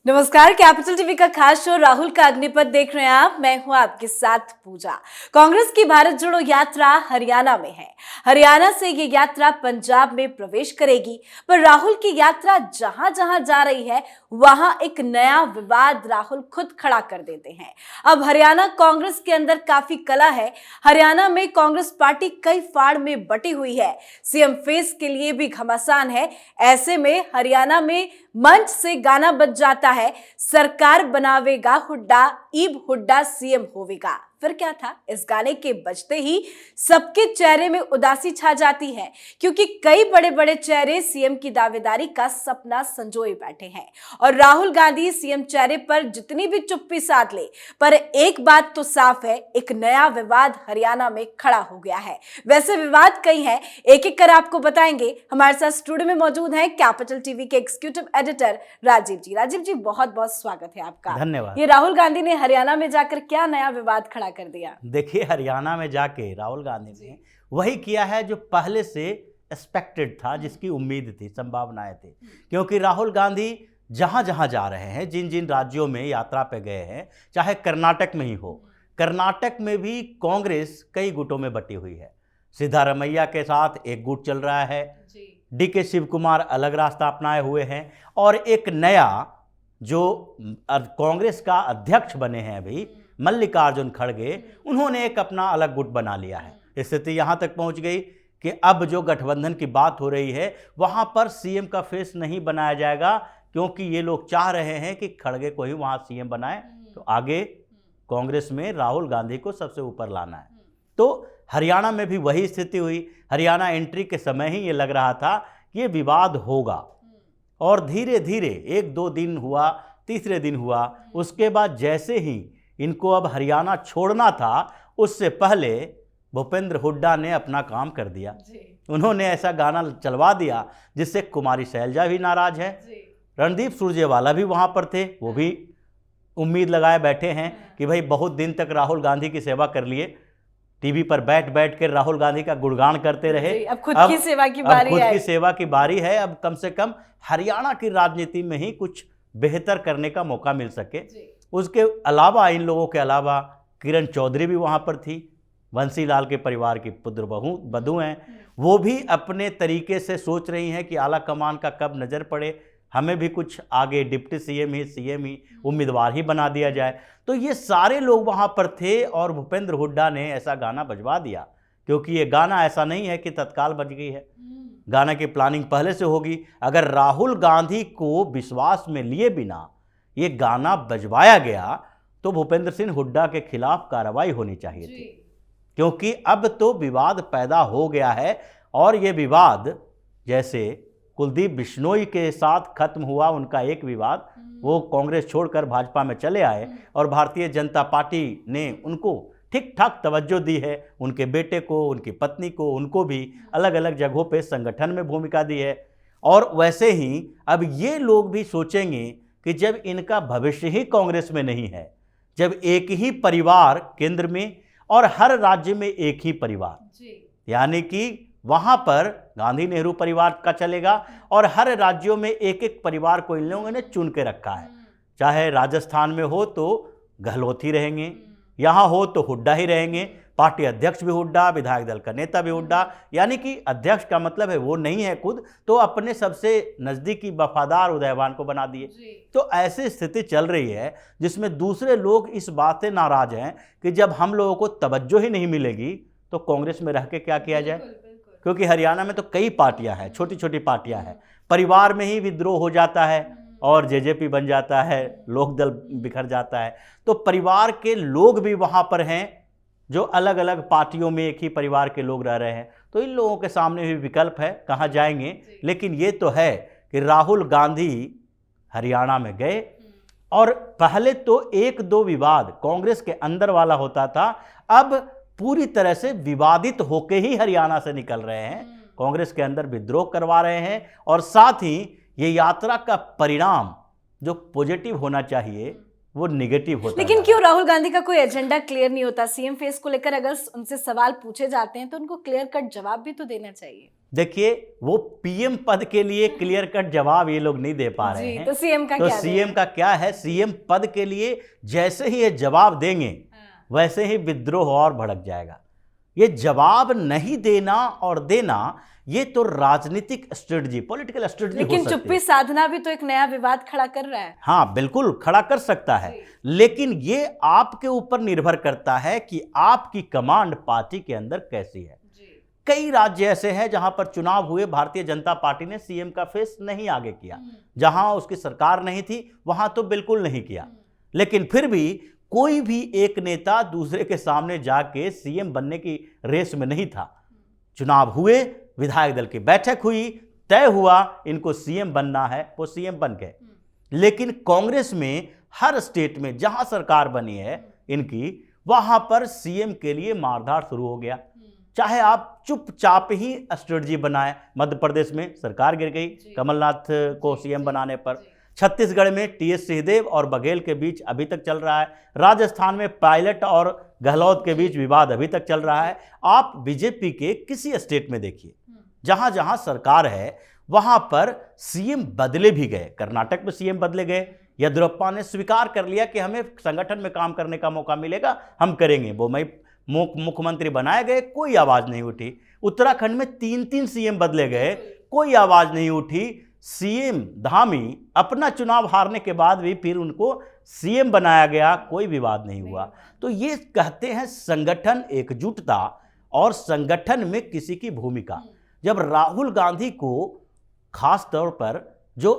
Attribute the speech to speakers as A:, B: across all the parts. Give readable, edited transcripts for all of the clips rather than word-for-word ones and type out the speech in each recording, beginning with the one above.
A: नमस्कार, capital TV का खास शो राहुल का अग्निपथ देख रहे हैं आप। मैं हूं आपके साथ पूजा। कांग्रेस की भारत जोड़ो यात्रा हरियाणा में है। हरियाणा से ये यात्रा पंजाब में प्रवेश करेगी, पर राहुल की यात्रा जहां जहां जा रही है वहां एक नया विवाद राहुल खुद खड़ा कर देते हैं। अब हरियाणा कांग्रेस के अंदर काफी कला है। हरियाणा में कांग्रेस पार्टी कई फाड़ में बटी हुई है। सीएम फेस के लिए भी घमासान है। ऐसे में हरियाणा में मंच से गाना बज जाता है, सरकार बनावेगा हुड्डा, ईब हुड्डा सीएम होवेगा। फिर क्या था, इस गाने के बजते ही सबके चेहरे में उदासी छा जाती है, क्योंकि कई बड़े बड़े चेहरे सीएम की दावेदारी का सपना संजोए बैठे हैं। और राहुल गांधी सीएम चेहरे पर जितनी भी चुप्पी साध ले, पर एक बात तो साफ है, एक नया विवाद हरियाणा में खड़ा हो गया है। वैसे विवाद कई हैं, एक एक कर आपको बताएंगे। हमारे साथ स्टूडियो में मौजूद हैं कैपिटल टीवी के एग्जीक्यूटिव एडिटर राजीव जी। राजीव जी, बहुत बहुत स्वागत है आपका।
B: धन्यवाद।
A: ये राहुल गांधी ने हरियाणा में जाकर क्या नया विवाद खड़ा कर दिया?
B: देखिए, हरियाणा में जाके राहुल गांधी ने वही किया है जो पहले से एक्सपेक्टेड था, जिसकी उम्मीद थी, संभावनाएं थी। क्योंकि राहुल गांधी जहां जहां जा रहे हैं, जिन जिन राज्यों में यात्रा पे गए हैं, चाहे कर्नाटक में ही हो, कर्नाटक में भी कांग्रेस कई गुटों में बटी हुई है। सिद्धारमैया के साथ एक गुट चल रहा है, डीके शिव कुमार अलग रास्ता अपनाए हुए हैं, और एक नया जो कांग्रेस का अध्यक्ष बने हैं अभी, मल्लिकार्जुन खड़गे, उन्होंने एक अपना अलग गुट बना लिया है। स्थिति यहाँ तक पहुँच गई कि अब जो गठबंधन की बात हो रही है वहाँ पर सीएम का फेस नहीं बनाया जाएगा, क्योंकि ये लोग चाह रहे हैं कि खड़गे को ही वहाँ सीएम बनाए, तो आगे कांग्रेस में राहुल गांधी को सबसे ऊपर लाना है। तो हरियाणा में भी वही स्थिति हुई। हरियाणा एंट्री के समय ही ये लग रहा था कि ये विवाद होगा, और धीरे धीरे 1-2 दिन हुआ, तीसरे दिन हुआ, उसके बाद जैसे ही इनको अब हरियाणा छोड़ना था, उससे पहले भूपेंद्र हुड्डा ने अपना काम कर दिया। उन्होंने ऐसा गाना चलवा दिया जिससे कुमारी शैलजा भी नाराज है, रणदीप सुरजेवाला भी वहाँ पर थे, वो भी उम्मीद लगाए बैठे हैं कि भाई बहुत दिन तक राहुल गांधी की सेवा कर लिए, टीवी पर बैठ बैठ कर राहुल गांधी का गुणगान करते रहे,
A: अब खुद की सेवा की बारी है।
B: अब कम से कम हरियाणा की राजनीति में ही कुछ बेहतर करने का मौका मिल सके। उसके अलावा, इन लोगों के अलावा किरण चौधरी भी वहाँ पर थी, बंसीलाल के परिवार की पुत्र बधू हैं, वो भी अपने तरीके से सोच रही हैं कि आला कमान का कब नज़र पड़े, हमें भी कुछ आगे डिप्टी सीएम ही उम्मीदवार ही बना दिया जाए। तो ये सारे लोग वहाँ पर थे, और भूपेंद्र हुड्डा ने ऐसा गाना बजवा दिया, क्योंकि ये गाना ऐसा नहीं है कि तत्काल बज गई है, गाना की प्लानिंग पहले से होगी। अगर राहुल गांधी को विश्वास में लिए बिना ये गाना बजवाया गया तो भूपेंद्र सिंह हुड्डा के खिलाफ कार्रवाई होनी चाहिए थी, क्योंकि अब तो विवाद पैदा हो गया है। और ये विवाद, जैसे कुलदीप बिश्नोई के साथ खत्म हुआ उनका एक विवाद, वो कांग्रेस छोड़कर भाजपा में चले आए, और भारतीय जनता पार्टी ने उनको ठीक ठाक तवज्जो दी है, उनके बेटे को, उनकी पत्नी को, उनको भी अलग अलग जगहों पे संगठन में भूमिका दी है। और वैसे ही अब ये लोग भी सोचेंगे कि जब इनका भविष्य ही कांग्रेस में नहीं है, जब एक ही परिवार केंद्र में और हर राज्य में एक ही परिवार, यानी कि वहाँ पर गांधी नेहरू परिवार का चलेगा, और हर राज्यों में एक एक परिवार को इन लोगों ने चुन के रखा है। चाहे राजस्थान में हो तो गहलोत ही रहेंगे, यहाँ हो तो हुड्डा ही रहेंगे, पार्टी अध्यक्ष भी हुड्डा, विधायक दल का नेता भी हुड्डा, यानी कि अध्यक्ष का मतलब है वो नहीं है खुद, तो अपने सबसे नज़दीकी वफादार उदयवान को बना दिए। तो ऐसी स्थिति चल रही है जिसमें दूसरे लोग इस बात से नाराज हैं कि जब हम लोगों को तवज्जो ही नहीं मिलेगी तो कांग्रेस में रह के क्या किया जाए। क्योंकि हरियाणा में तो कई पार्टियां हैं, छोटी छोटी पार्टियां हैं, परिवार में ही विद्रोह हो जाता है और जेजेपी बन जाता है, लोकदल बिखर जाता है। तो परिवार के लोग भी वहाँ पर हैं जो अलग अलग पार्टियों में एक ही परिवार के लोग रह रहे हैं, तो इन लोगों के सामने भी विकल्प है, कहाँ जाएंगे। लेकिन ये तो है कि राहुल गांधी हरियाणा में गए, और पहले तो 1-2 विवाद कांग्रेस के अंदर वाला होता था, अब पूरी तरह से विवादित होके ही हरियाणा से निकल रहे हैं, कांग्रेस के अंदर विद्रोह करवा रहे हैं। और साथ ही ये यात्रा का परिणाम जो पॉजिटिव होना चाहिए वो निगेटिव होता है।
A: लेकिन क्यों राहुल गांधी का कोई एजेंडा क्लियर नहीं होता? सीएम फेस को लेकर अगर उनसे सवाल पूछे जाते हैं तो उनको क्लियर कट जवाब भी तो देना चाहिए।
B: देखिए, वो पीएम पद के लिए क्लियर कट जवाब ये लोग नहीं दे पा रहे हैं।
A: तो सीएम का
B: तो
A: क्या
B: सीएम का क्या है, सीएम पद के लिए जैसे ही ये जवाब देंगे वैसे ही विद्रोह और भड़क जाएगा। ये जवाब नहीं देना और देना, ये तो राजनीतिक स्ट्रेटजी, पॉलिटिकल स्ट्रेटजी हो सकती है।
A: लेकिन चुप्पी साधना भी तो एक नया विवाद खड़ा कर रहा है।
B: हाँ, बिल्कुल खड़ा कर सकता है, लेकिन ये आपके ऊपर निर्भर करता है कि आपकी कमांड पार्टी के अंदर कैसी है। कई राज्य ऐसे हैं जहां पर चुनाव हुए, भारतीय जनता पार्टी ने सीएम का फेस नहीं आगे किया। जहां उसकी सरकार नहीं थी वहां तो बिल्कुल नहीं किया, लेकिन फिर भी कोई भी एक नेता दूसरे के सामने जाके सीएम बनने की रेस में नहीं था। चुनाव हुए, विधायक दल की बैठक हुई, तय हुआ इनको सीएम बनना है, वो सीएम बन गए। लेकिन कांग्रेस में हर स्टेट में जहां सरकार बनी है इनकी, वहां पर सीएम के लिए मारधाड़ शुरू हो गया। चाहे आप चुपचाप ही स्ट्रेटजी बनाए, मध्य प्रदेश में सरकार गिर गई कमलनाथ को सीएम बनाने पर। छत्तीसगढ़ में टीएस सिंहदेव और बघेल के बीच अभी तक चल रहा है। राजस्थान में पायलट और गहलोत के बीच विवाद अभी तक चल रहा है। आप बीजेपी के किसी स्टेट में देखिए, जहां जहां सरकार है वहां पर सीएम बदले भी गए। कर्नाटक में सीएम बदले गए, येदियुरप्पा ने स्वीकार कर लिया कि हमें संगठन में काम करने का मौका मिलेगा, हम करेंगे। वो मुख्यमंत्री बनाए गए, कोई आवाज नहीं उठी। उत्तराखंड में 3-3 सीएम बदले गए, कोई आवाज नहीं उठी। सीएम धामी अपना चुनाव हारने के बाद भी फिर उनको सीएम बनाया गया, कोई विवाद नहीं हुआ। तो ये कहते हैं संगठन, एकजुटता और संगठन में किसी की भूमिका। जब राहुल गांधी को खास तौर पर जो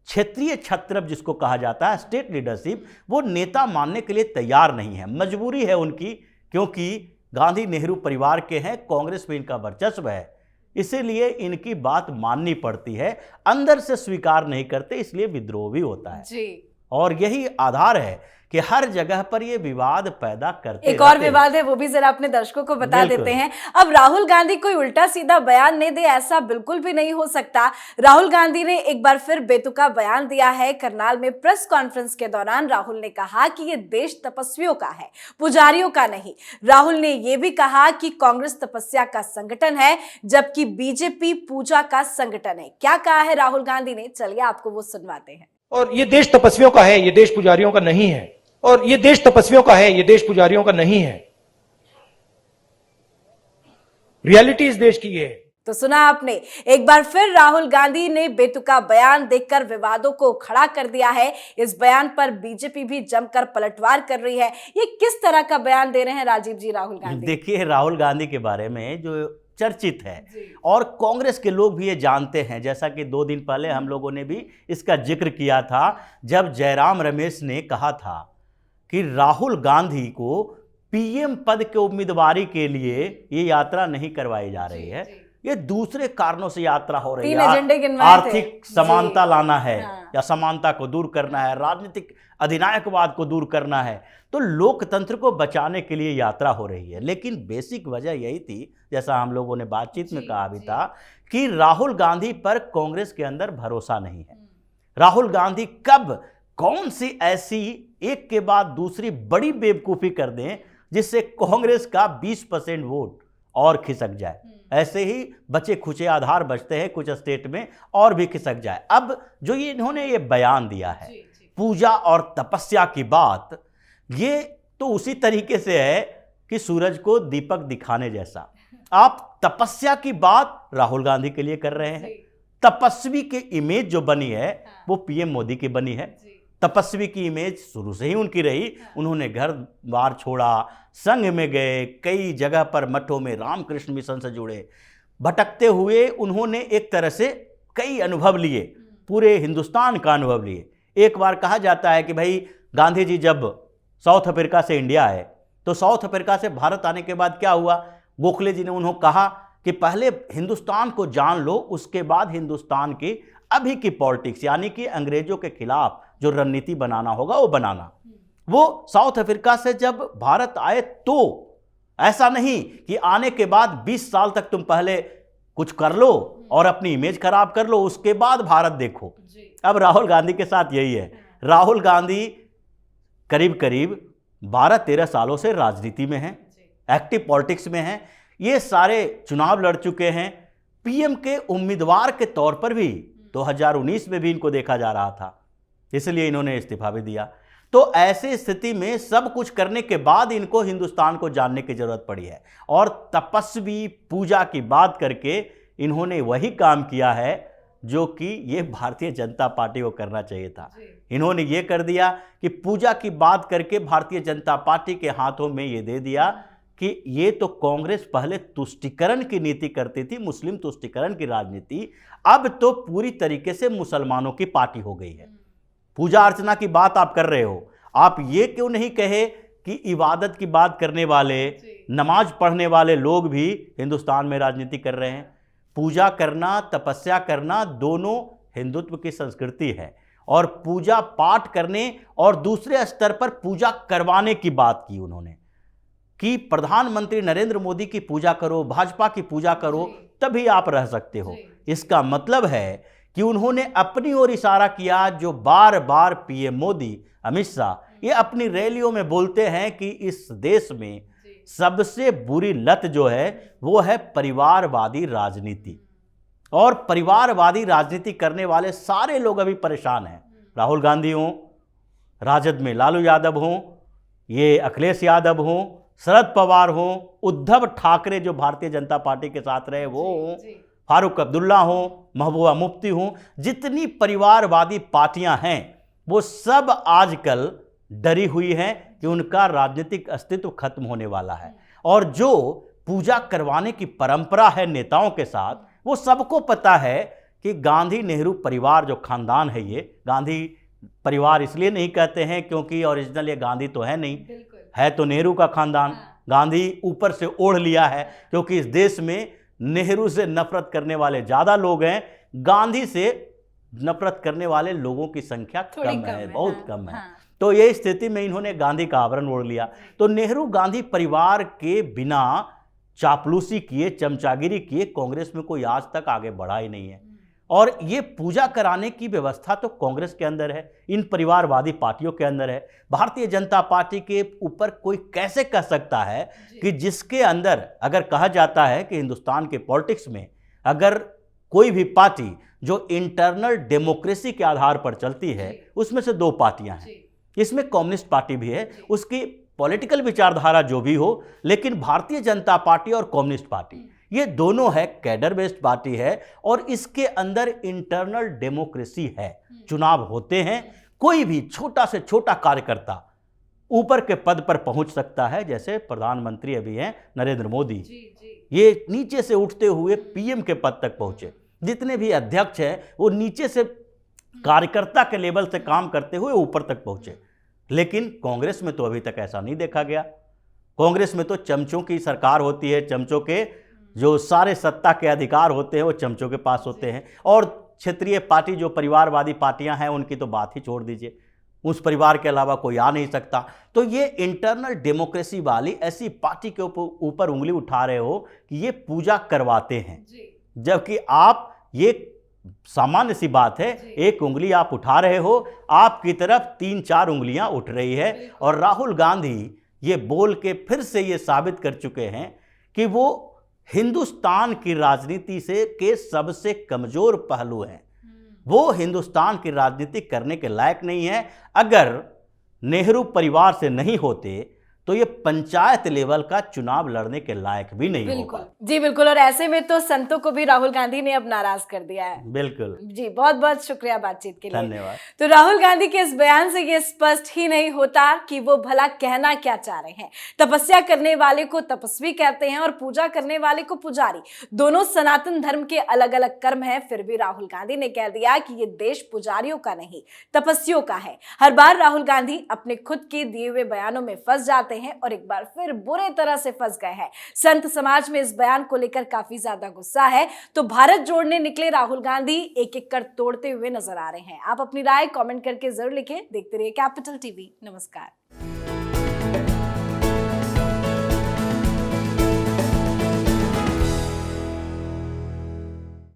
B: क्षेत्रीय छत्रप जिसको कहा जाता है, स्टेट लीडरशिप, वो नेता मानने के लिए तैयार नहीं है, मजबूरी है उनकी, क्योंकि गांधी नेहरू परिवार के हैं, कांग्रेस में इनका वर्चस्व है, इसीलिए इनकी बात माननी पड़ती है। अंदर से स्वीकार नहीं करते, इसलिए विद्रोह भी होता है जी। और यही आधार है कि हर जगह पर ये विवाद पैदा करते
A: एक और विवाद है, वो भी जरा अपने दर्शकों को बता देते हैं। अब राहुल गांधी कोई उल्टा सीधा बयान नहीं दे, ऐसा बिल्कुल भी नहीं हो सकता। राहुल गांधी ने एक बार फिर बेतुका बयान दिया है। करनाल में प्रेस कॉन्फ्रेंस के दौरान राहुल ने कहा कि ये देश तपस्वियों का है, पुजारियों का नहीं। राहुल ने यह भी कहा कि कांग्रेस तपस्या का संगठन है, जबकि बीजेपी पूजा का संगठन है। क्या कहा है राहुल गांधी ने, चलिए आपको वो सुनवाते हैं।
C: और ये देश तपस्वियों का है, ये देश पुजारियों का नहीं है। और ये देश तपस्वियों का है, ये देश पुजारियों का नहीं है। रियलिटी इस देश की ये है।
A: तो सुना आपने, एक बार फिर राहुल गांधी ने बेतुका बयान देकर विवादों को खड़ा कर दिया है। इस बयान पर बीजेपी भी जमकर पलटवार कर रही है। ये किस तरह का बयान दे रहे हैं राजीव जी राहुल गांधी?
B: देखिए, राहुल गांधी के बारे में जो चर्चित है और कांग्रेस के लोग भी ये जानते हैं, जैसा कि 2 दिन पहले हम लोगों ने भी इसका जिक्र किया था, जब जयराम रमेश ने कहा था कि राहुल गांधी को पीएम पद के उम्मीदवारी के लिए ये यात्रा नहीं करवाई जा रही है, ये दूसरे कारणों से यात्रा हो रही है। आर्थिक समानता लाना है या समानता को दूर करना है, राजनीतिक अधिनायकवाद को दूर करना है, तो लोकतंत्र को बचाने के लिए यात्रा हो रही है। लेकिन बेसिक वजह यही थी, जैसा हम लोगों ने बातचीत में कहा भी था, कि राहुल गांधी पर कांग्रेस के अंदर भरोसा नहीं है। राहुल गांधी कब कौन सी ऐसी एक के बाद दूसरी बड़ी बेवकूफ़ी कर दें जिससे कांग्रेस का 20% वोट और खिसक जाए। ऐसे ही बचे खुचे आधार बचते हैं कुछ स्टेट में, और भी खिसक जाए। अब जो ये इन्होंने ये बयान दिया है पूजा और तपस्या की बात, ये तो उसी तरीके से है कि सूरज को दीपक दिखाने जैसा। आप तपस्या की बात राहुल गांधी के लिए कर रहे हैं। तपस्वी की इमेज जो बनी है वो पीएम मोदी की बनी है। तपस्वी की इमेज शुरू से ही उनकी रही। उन्होंने घर बार छोड़ा, संघ में गए, कई जगह पर मठों में रामकृष्ण मिशन से जुड़े, भटकते हुए उन्होंने एक तरह से कई अनुभव लिए, पूरे हिंदुस्तान का अनुभव लिए। एक बार कहा जाता है कि भाई गांधी जी जब साउथ अफ्रीका से इंडिया आए तो साउथ अफ्रीका से भारत आने के बाद क्या हुआ, गोखले जी ने उन्होंने कहा कि पहले हिंदुस्तान को जान लो, उसके बाद हिंदुस्तान की अभी की पॉलिटिक्स यानी कि अंग्रेजों के खिलाफ जो रणनीति बनाना होगा वो बनाना। वो साउथ अफ्रीका से जब भारत आए तो ऐसा नहीं कि आने के बाद 20 साल तक तुम पहले कुछ कर लो और अपनी इमेज खराब कर लो, उसके बाद भारत देखो। अब राहुल गांधी के साथ यही है। राहुल गांधी करीब करीब 12-13 सालों से राजनीति में हैं, एक्टिव पॉलिटिक्स में हैं। ये सारे चुनाव लड़ चुके हैं, पीएम के उम्मीदवार के तौर पर भी 2019 में भी इनको देखा जा रहा था, इसलिए इन्होंने इस्तीफा भी दिया। तो ऐसी स्थिति में सब कुछ करने के बाद इनको हिंदुस्तान को जानने की जरूरत पड़ी है, और तपस्वी पूजा की बात करके इन्होंने वही काम किया है जो कि ये भारतीय जनता पार्टी को करना चाहिए था। इन्होंने ये कर दिया कि पूजा की बात करके भारतीय जनता पार्टी के हाथों में ये दे दिया कि ये तो कांग्रेस पहले तुष्टीकरण की नीति करती थी, मुस्लिम तुष्टीकरण की राजनीति, अब तो पूरी तरीके से मुसलमानों की पार्टी हो गई है। पूजा अर्चना की बात आप कर रहे हो, आप ये क्यों नहीं कहे कि इबादत की बात करने वाले, नमाज पढ़ने वाले लोग भी हिंदुस्तान में राजनीति कर रहे हैं। पूजा करना, तपस्या करना दोनों हिंदुत्व की संस्कृति है, और पूजा पाठ करने और दूसरे स्तर पर पूजा करवाने की बात की उन्होंने, कि प्रधानमंत्री नरेंद्र मोदी की पूजा करो, भाजपा की पूजा करो, तभी आप रह सकते हो। इसका मतलब है कि उन्होंने अपनी ओर इशारा किया, जो बार बार पीएम मोदी, अमित शाह ये अपनी रैलियों में बोलते हैं कि इस देश में सबसे बुरी लत जो है वो है परिवारवादी राजनीति, और परिवारवादी राजनीति करने वाले सारे लोग अभी परेशान हैं। राहुल गांधी हों, राजद में लालू यादव हों, ये अखिलेश यादव हों, शरद पवार हों, उद्धव ठाकरे जो भारतीय जनता पार्टी के साथ रहे वो हों, फारूक अब्दुल्ला हों, महबूबा मुफ्ती हों, जितनी परिवारवादी पार्टियां हैं वो सब आजकल डरी हुई हैं कि उनका राजनीतिक अस्तित्व खत्म होने वाला है। और जो पूजा करवाने की परंपरा है नेताओं के साथ, वो सबको पता है कि गांधी नेहरू परिवार जो खानदान है, ये गांधी परिवार इसलिए नहीं कहते हैं क्योंकि ओरिजिनल ये गांधी तो है नहीं, है तो नेहरू का खानदान। गांधी ऊपर से ओढ़ लिया है क्योंकि इस देश में नेहरू से नफरत करने वाले ज़्यादा लोग हैं, गांधी से नफरत करने वाले लोगों की संख्या कम है, बहुत कम है। तो ये स्थिति में इन्होंने गांधी का आवरण ओढ़ लिया। तो नेहरू गांधी परिवार के बिना चापलूसी किए, चमचागिरी किए कांग्रेस में कोई आज तक आगे बढ़ा ही नहीं है। और ये पूजा कराने की व्यवस्था तो कांग्रेस के अंदर है, इन परिवारवादी पार्टियों के अंदर है। भारतीय जनता पार्टी के ऊपर कोई कैसे कह सकता है कि जिसके अंदर अगर कहा जाता है कि हिंदुस्तान के पॉलिटिक्स में अगर कोई भी पार्टी जो इंटरनल डेमोक्रेसी के आधार पर चलती है, उसमें से दो पार्टियां हैं, इसमें कम्युनिस्ट पार्टी भी है, उसकी पॉलिटिकल विचारधारा जो भी हो, लेकिन भारतीय जनता पार्टी और कम्युनिस्ट पार्टी ये दोनों है कैडर बेस्ड पार्टी है, और इसके अंदर इंटरनल डेमोक्रेसी है। चुनाव होते हैं, कोई भी छोटा से छोटा कार्यकर्ता ऊपर के पद पर पहुंच सकता है, जैसे प्रधानमंत्री अभी हैं नरेंद्र मोदी, ये नीचे से उठते हुए पीएम के पद तक पहुंचे। जितने भी अध्यक्ष हैं वो नीचे से कार्यकर्ता के लेवल से काम करते हुए ऊपर तक पहुंचे। लेकिन कांग्रेस में तो अभी तक ऐसा नहीं देखा गया। कांग्रेस में तो चमचों की सरकार होती है, चमचों के जो सारे सत्ता के अधिकार होते हैं वो चमचों के पास होते हैं, और क्षेत्रीय पार्टी जो परिवारवादी पार्टियां हैं उनकी तो बात ही छोड़ दीजिए, उस परिवार के अलावा कोई आ नहीं सकता। तो ये इंटरनल डेमोक्रेसी वाली ऐसी पार्टी के ऊपर उंगली उठा रहे हो कि ये पूजा करवाते हैं, जबकि आप ये सामान्य सी बात है, एक उंगली आप उठा रहे हो, आपकी तरफ 3-4 उंगलियां उठ रही है। और राहुल गांधी ये बोल के फिर से ये साबित कर चुके हैं कि वो हिंदुस्तान की राजनीति से के सबसे कमजोर पहलू हैं, वो हिंदुस्तान की राजनीति करने के लायक नहीं है। अगर नेहरू परिवार से नहीं होते तो ये पंचायत लेवल का चुनाव लड़ने के लायक भी नहीं होगा।
A: जी बिल्कुल, और ऐसे में तो संतों को भी राहुल गांधी ने अब नाराज कर दिया है।
B: बिल्कुल
A: जी, बहुत बहुत शुक्रिया बातचीत के लिए,
B: धन्यवाद।
A: तो राहुल गांधी के इस बयान से ये स्पष्ट ही नहीं होता कि वो भला कहना क्या चाह रहे हैं। तपस्या करने वाले को तपस्वी कहते हैं और पूजा करने वाले को पुजारी, दोनों सनातन धर्म के अलग अलग कर्म हैं। फिर भी राहुल गांधी ने कह दिया कि ये देश पुजारियों का नहीं तपस्वियों का है। हर बार राहुल गांधी अपने खुद के दिए हुए बयानों में फंस जाते हैं और एक बार फिर बुरे तरह से फंस गए हैं। संत समाज में इस बयान को लेकर काफी ज्यादा गुस्सा है, तो भारत जोड़ने निकले राहुल गांधी एक एक कर तोड़ते हुए नजर आ रहे हैं। आप अपनी राय कमेंट करके जरूर लिखें। देखते रहिए कैपिटल टीवी। नमस्कार।